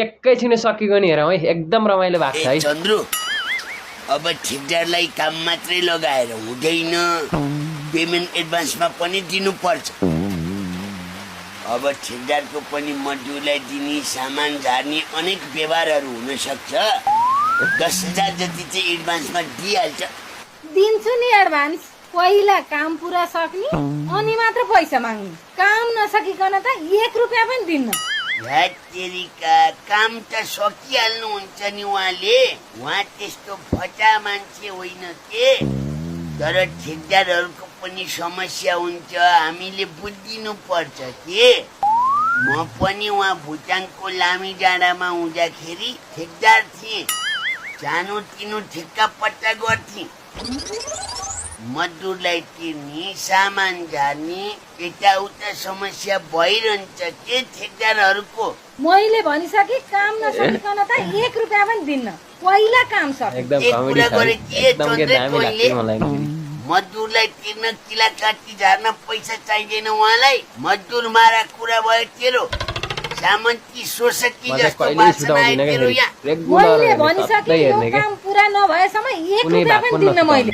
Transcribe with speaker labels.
Speaker 1: एकैछिन सकिएको नि हेरौँ है एकदम रमाइलो भएको छ है
Speaker 2: चन्द्रु अब ठेकदारलाई काम मात्रै लगाएर हुँदैन पेमेन्ट एडभान्समा पनि दिनुपर्छ अब ठेकदारको पनि मजदुरलाई दिने सामान झार्ने अनेक व्यवहारहरू हुन सक्छ 10,000 जति चाहिँ एडभान्समा दिइहाल्छ
Speaker 3: दिन्छु नि एडभान्स पहिला काम पुरा सक्ने अनि मात्र पैसा माग्ने काम नसकिकन त 1 रुपैयाँ पनि दिन्न
Speaker 2: तेरिका काम त सकिहाल्नुहुन्छ नि उहाँ त्यस्तो फटा मान्छे होइन के तर ठेकदारहरूको पनि समस्या हुन्छ हामीले बुझिदिनु पर्छ के म पनि उहाँ भुटानको लामी डाँडामा हुँदाखेरि ठेकदार थिएँ सानो तिनो ठेक्का पट्टा गर्थे मजदुरलाई तिर्ने सामान झार्ने यताउता समस्या भइरहन्छ के ठेकदारहरूको
Speaker 3: मैले भनिसके काम नसकिकन त 1 रुपैयाँ पनि दिन्न पहिला काम सक
Speaker 2: मजदुरलाई तिर्न किला काटी झार्न पैसा चाहिँदैन उहाँलाई मजदुर मारा कुरा भयो तेरो सामन्ती शोषकी जस्तो भाषण आयो तेरो यहाँ
Speaker 3: मैले भनिसके यो काम पुरा नभएसम्म 1 रुपैयाँ पनि दिन्न मैले